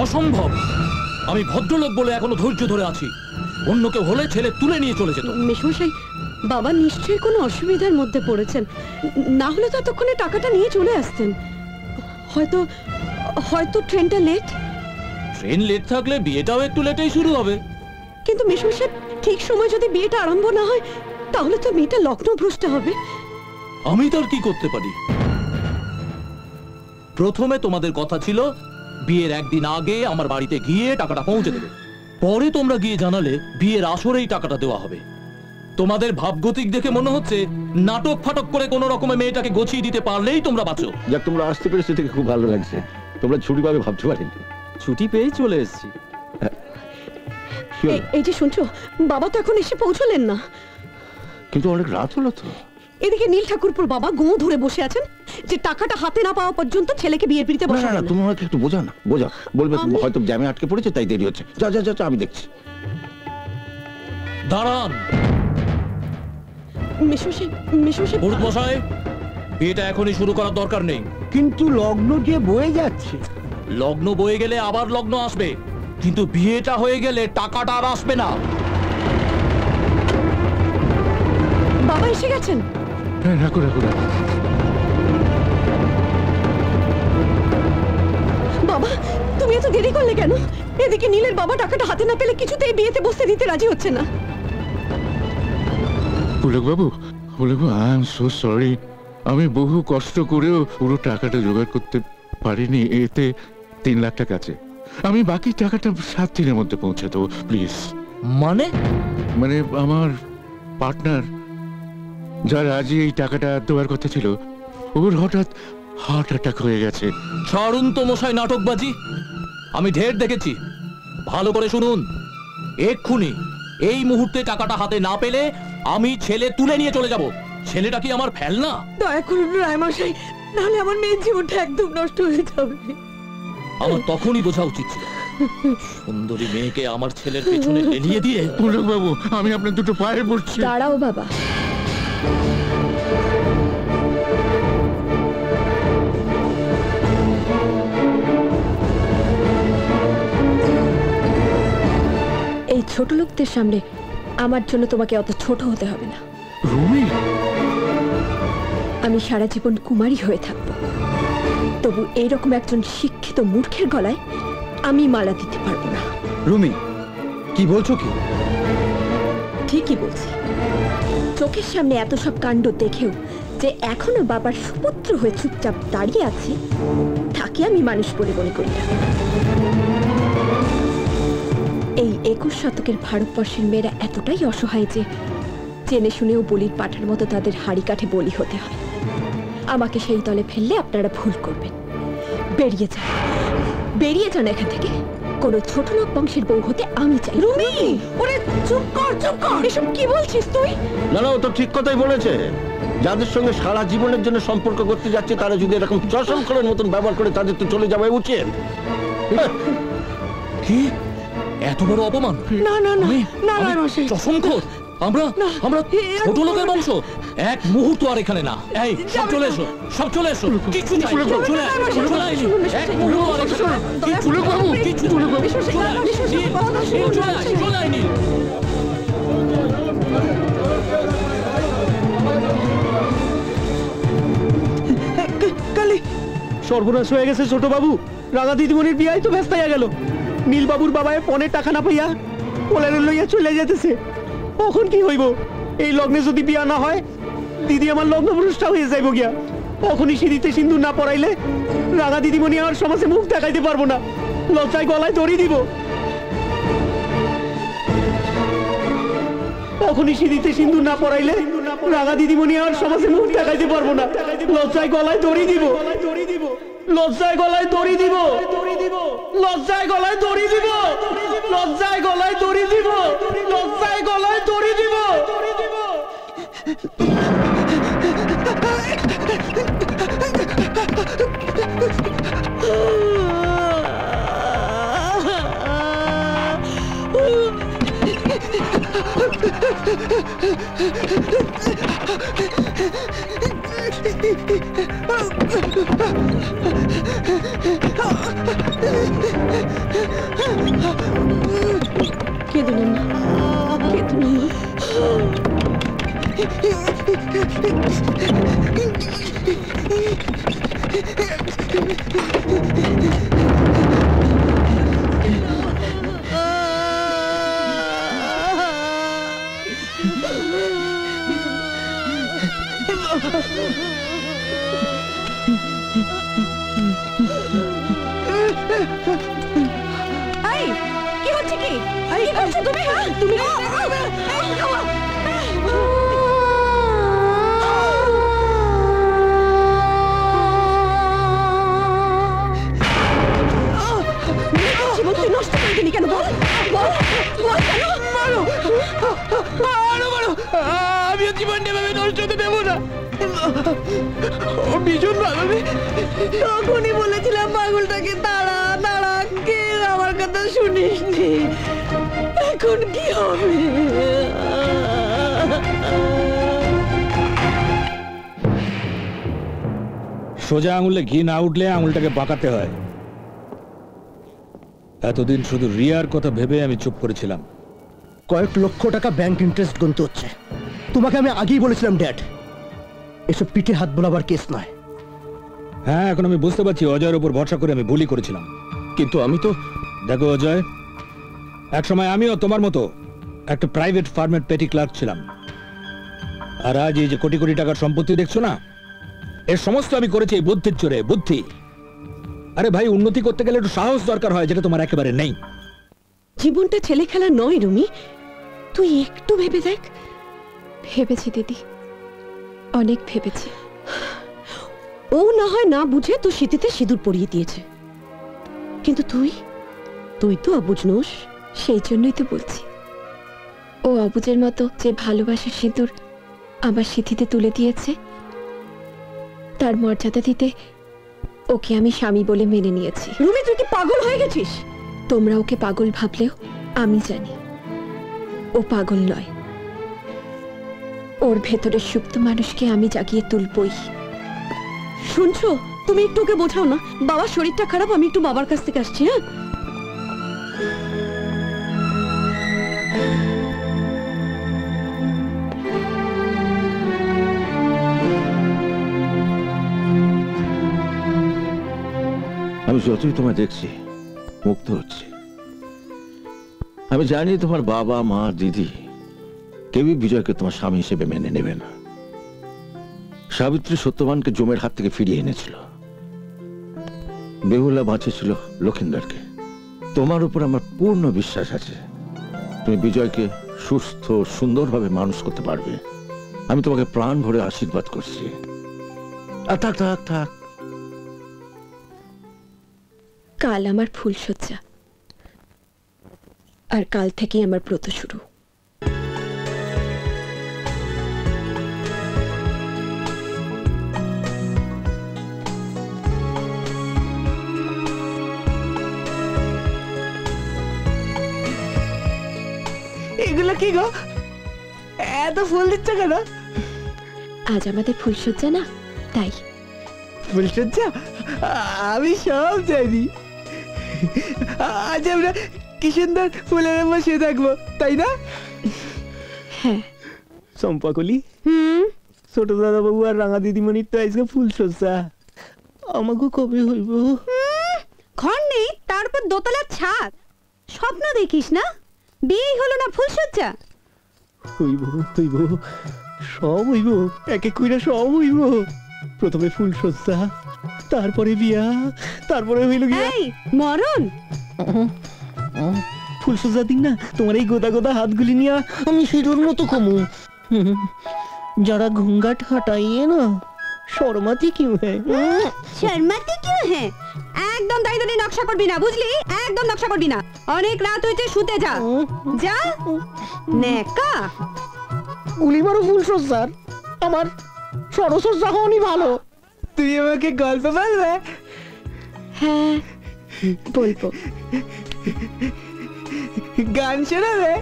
অসম্ভব। আমি ভদ্রলোক বলে এখনো ধৈর্য ধরে আছি, অন্য কেউ হলে ছেলে তুলে নিয়ে চলে যেত। মেশমশাই, বাবা নিশ্চয়ই কোনো অসুবিধার মধ্যে পড়েছেন, না হলে তো ততক্ষণে টাকাটা নিয়ে চলে আসতেন। হয়তো হয়তো ট্রেনটা লেট। ট্রেন লেট থাকলে বিয়েটাও একটু লেটেই শুরু হবে। কিন্তু মেশমশাই, ঠিক সময় যদি বিয়েটা আরম্ভ না হয় তাহলে তো মেয়েটা লগ্নভ্রষ্ট হবে। আমি তার কি করতে পারি? প্রথমে তোমাদের কথা ছিল বিয়ের একদিন আগে আমার বাড়িতে গিয়ে টাকাটা পৌঁছে দেবে, পরে তোমরা গিয়ে জানালে বিয়ের আসরেই টাকাটা দেওয়া হবে। তোমাদের ভাবগতিক দেখে মনে হচ্ছে নাটক ফাটক করে কোনো রকমে মেয়েটাকে গছিয়ে দিতে পারলেই তোমরা বাঁচো। যাক, তোমরা আসতে পেরেছো থেকে খুব ভালো লাগছে। তোমরা ছুটি পাবে ভাবতে পারিনি। ছুটি পেয়েই চলে এসেছি। এই যে শুনছো, বাবা তো এখন এসে পৌঁছলেন না। কিন্তু অনেক রাত হলো তো। এদিকে নীল ঠাকুরপুর বাবা গোঁ ধরে বসে আছেন যে টাকাটা হাতে না পাওয়া পর্যন্ত ছেলেকে বিয়ের পিড়িতে বসাবেন না। তুমি আমাকে একটু বোঝা না, বোঝা। বলবে হয়তো জ্যামে আটকে পড়েছে তাই দেরি হচ্ছে। যা যা যা, আমি দেখছি। দাঁড়ান। মশাই, বিয়েটা এখনই শুরু করার দরকার নেই। কিন্তু লগ্ন যে বয়ে যাচ্ছে। লগ্ন বয়ে গেলে আবার লগ্ন আসবে, কিন্তু বিয়েটা হয়ে গেলে টাকাটা আর আসবে না। বাবা এসে গেছেন। রাখো রাখো রাখো। বাবা, তুমি এত দেরি করলে কেন? এদিকে নীলের বাবা টাকাটা হাতে না পেলে কিছুতেই বিয়েতে বসতে দিতে রাজি হচ্ছে না। পুলক বাবু, আই এম সো সরি। আমি বহু কষ্ট করেও পুরো টাকাটা জোগাড় করতে পারিনি। এতে 3 লাখ টাকা আছে। আমি বাকি টাকাটা 7 দিনের মধ্যে পৌঁছে দেবো, প্লিজ। মানে আমার পার্টনার যার আজই এই টাকাটা দেওয়ার কথা ছিল, ওর হঠাৎ হার্ট অ্যাটাক হয়ে গেছে। ছাড়ুন তো মশাই নাটকবাজি, আমি ঢের দেখেছি। ভালো করে শুনুন, এক্ষুনি এই মুহূর্তে টাকাটা হাতে না পেলে আমি ছেলে তুলে নিয়ে চলে যাব। ছেলেটা কি আমার ফেলনা? দয়া করুন রায়মশাই, নাহলে আমার মেয়ের জীবনটা একদম নষ্ট হয়ে যাবে। আমার তখনই বোঝা উচিত ছিল, সুন্দরী মেয়েকে আমার ছেলের পেছনে লেলিয়ে দিয়ে। পুলক বাবু, আমি আপনার দুটো পায়ে পড়ছি। দাঁড়াও বাবা। এই ছোট লোকদের সামনে আমার জন্য তোমাকে অত ছোট হতে হবে না। রুমি, আমি সারা জীবন কুমারী হয়ে থাকবো, তবু এইরকম একজন শিক্ষিত মূর্খের গলায় আমি মালা দিতে পারবো না। রুমি, কি বলছো কি? ঠিকই বলছি। চোখের সামনে এত সব কাণ্ড দেখেও যে এখনো বাবার সুপুত্র হয়ে চুপচাপ দাঁড়িয়ে আছি, তাকে আমি মানুষ বলে মনে করি না। এই 21 শতকের ভারতবর্ষের মেয়েরা এতটাই অসহায় যে জেনে শুনেও বলির পাঠার মতো তাদের হাড়ি কাঠে বলি হতে হয়। আমাকে সেই দলে ফেললে আপনারা ভুল করবেন। বেরিয়ে যান, বেরিয়ে যান এখান থেকে। কোন ছোট লোক বংশের বউ হতে আমি চাই। রুমি, ওরে চুপ কর, চুপ কর। এসব কি বলছিস তুই? না, ও তো ঠিক কথাই বলেছে। যাদের সঙ্গে সারা জীবনের জন্য সম্পর্ক করতে যাচ্ছে তারা যদি এরকম চশমখোরের মতন ব্যবহার করে, তাদের তো চলে যাওয়া উচিত। কি এত বড় অপমান! না না না না রায়মশাই, চশমখোর! আমরা ছোট লোকের বংশ? এক মুহূর্ত আর এখানে না। এই সব চলে এসো, সব চলে এসো। কিছু চাই, চলে আইনি। এক মুহূর্ত আর এখানে না। কিছু চলে আইনি। কালি সর্বনাশ হয়ে গেছে ছোট বাবু। রাঙা দিদিমণির বিয়ায় তো ব্যস্ত হয়ে গেল। নীলবাবুর বাবায় পনের টাকা না পাইয়া কোলের লইয়া চলে যেতেছে। কখন কি হইব? এই লগ্নে যদি বিয়া না হয়, দিদি আমার লগ্নভ্রষ্টা হয়ে যাইব গিয়া। কখনই সিঁড়িতে সিন্দুর না পরাইলে রাঙা দিদিমণি আমার সমাজে মুখ দেখাইতে পারবো না। লজ্জায় গলায় দড়ি দিব। কখনই সিঁড়িতে সিন্দুর না পরাইলে রাঙা দিদিমণি আমার সমাজে মুখ দেখাইতে পারবো না। লজ্জায় গলায় দড়ি দিব, লজ্জায় গলায় দড়ি দিব, লজ্জায় গলায় দড়ি দিব, লজ্জায় গলায় দড়ি দিব, লজ্জায় গলায় দড়ি দিব। কেঁদো না মা, কেঁদো না মা। এই, কি হচ্ছে কি? কি করছো তুমি? তুমি জীবন তুই নষ্ট করে দিলি কেন? বল বল বল কেন? মারো মারো মারো, আমি জীবনটা ভাবে নষ্ট হতে দেবো না। ভীষণ ভালো, তখনই বলেছিলাম পাগলটাকে তাড়া তাড়া, কে আমার কথা শুনিসনি। এখন কি হবে? সোজা আঙুলে ঘি না উঠলে আঙুলটাকে বাঁকাতে হয়। এতদিন শুধু রিয়ার কথা ভেবে আমি চুপ করেছিলাম। কয়েক লক্ষ টাকা ব্যাংক ইন্টারেস্ট গুনতে হচ্ছে। তোমাকে আমি আগেই বলেছিলাম ড্যাড, এসব পিঠে হাত বোলাবার কেস নয়। হ্যাঁ, এখন আমি বুঝতে পারছি অজয়ের উপর ভরসা করে আমি ভুলই করেছিলাম। কিন্তু আমি তো দেখো অজয়, একসময় আমিও তোমার মতো একটা প্রাইভেট ফার্মের পেটি ক্লার্ক ছিলাম। আর আজ এই যে কোটি কোটি টাকার সম্পত্তি দেখছো না, এর সমস্ত আমি করেছি এই বুদ্ধির চোরে। বুদ্ধি, আরে ভাই, উন্নতি করতে গেলে একটু সাহস দরকার হয়, যেটা তোমার একেবারে নেই। জীবনটা ছেলে খেলা নয় রুমি, তুই একটু ভেবে দেখ। ভেবেছি দিদি, অনেক ভেবেছি। ও না হয় না বুঝে তো শীতিতে সিঁদুর পরিয়ে দিয়েছে, কিন্তু তুই তুই তো অবুঝ নোস। সেই জন্যই তো বলছি, ও অবুজের মতো যে ভালোবাসার সিঁদুর আমার সিঁথিতে তুলে দিয়েছে, তার মর্যাদা দিতে ওকে আমি স্বামী বলে মেনে নিয়েছি। রুমি, তুই কি পাগল হয়ে গেছিস? তোমরা ওকে পাগল ভাবলেও আমি জানি ও পাগল নয়। ওর ভেতরের সুপ্ত মানুষকে আমি জাগিয়ে তুলবই। শুনছো, তুমি একটু ওকে বোঝাও না। বাবার শরীরটা খারাপ, আমি একটু বাবার কাছ থেকে আসছি। হ্যাঁ, আমি যতই তোমায় দেখছি মুগ্ধ হচ্ছি। আমি জানি তোমার বাবা মা দিদি কেউই বিজয়কে তোমার স্বামী হিসেবে মেনে নেবে না। সাবিত্রী সত্যবানকে জমের হাত থেকে ফিরিয়ে এনেছিল, বেহুলা বাঁচিয়েছিল লক্ষিন্দরকে। তোমার উপর আমার পূর্ণ বিশ্বাস আছে, তুমি বিজয়কে সুস্থ সুন্দরভাবে মানুষ করতে পারবে। আমি তোমাকে প্রাণ ভরে আশীর্বাদ করছি। আর থাক থাক থাক, কাল আমার ফুলশয্যা, আর কাল থেকেই আমার ব্রত শুরু। এগুলো কি গো, এত ফুল দিচ্ছ কেন? আজ আমাদের ফুলশয্যা না, তাই। ফুলশয্যা? আমি সব জানি। আজ আমরা কি সুন্দর ফুলের বসে থাকবো, তাই না? হ্যাঁ। চম্পাকলি, ছোট দাদা বাবু আর রাঙা দিদিমণির তো আজকে ফুলশয্যা। আমাকে কবে হইব? ঘর নেই, তারপর দোতলার ছাদ। স্বপ্ন দেখিস না? বিয়েই হলো না, ফুলশয্যা হইব হইব, সব হইব, এক এক কইরা সব হইব। প্রথমে ফুলশয্যা, তারপরে বিয়া, তারপরে হইল গিয়া এই মরণ। ফুলশয্যা দিন না তোমার এই গোদা গোদা হাতগুলি নিয়ে আমি সিঁদুর মতো কমু। যারা ঘুঙ্গাট হটাইয়ে না, শর্মাতি কিউ হ্যাঁ? শর্মাতে কিউ হ্যাঁ? একদম দাঁড়িয়ে নকশা করবি না, বুঝলি? একদম নকশা করবি না। অনেক রাত হয়েছে, শুতে যা যা। নেকা গুলি মারো ফুলশয্যার, আমার সরসজ্জা হওয়ানি ভালো। তুই আমাকে গল্প বলবে? হ্যাঁ, বলবো। গান শোনাবে?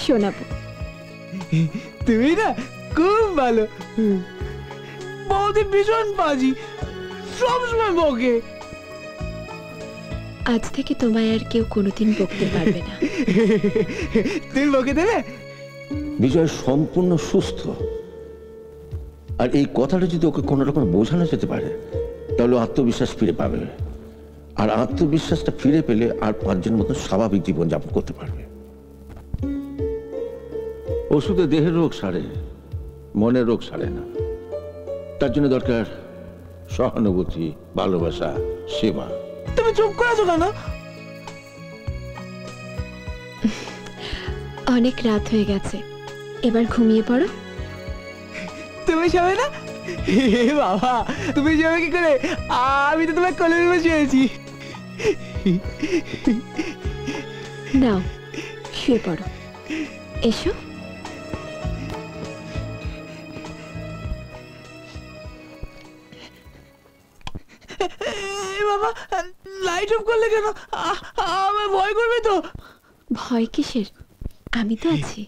শোনাবো। তুমি না খুব ভালো। বৌদি ভীষণ বাজি, সবসময় বকে। আজ থেকে তোমায় আর কেউ কোনোদিন বকতে পারবে না। তুমি বকে দেবে? বিজয় সম্পূর্ণ সুস্থ, আর এই কথাটা যদি ওকে কোনো রকম বোঝানো যেতে পারে তাহলে ও আত্মবিশ্বাস ফিরে পাবে, আর আত্মবিশ্বাসটা ফিরে পেলে আর 5 জন মতো স্বাভাবিক জীবন যাপন করতে পারবে। ওষুধে দেহের রোগ সারে, মনের রোগ সারে না। তার জন্য দরকার সহানুভূতি, ভালোবাসা, সেবা। তুমি চুপ করে আছো কেন? অনেক রাত হয়ে গেছে, এবার ঘুমিয়ে পড়ো। তুমি যাবে না? হে বাবা, তুমি যাবে কি করে? আমি তো তোমার কোলে বসে আছি। নাও শুয়ে পড়ো, এসো। বাবা, লাইট অফ করলে কেন? আমার ভয় করবে তো। ভয় কিসের, আমি তো আছি।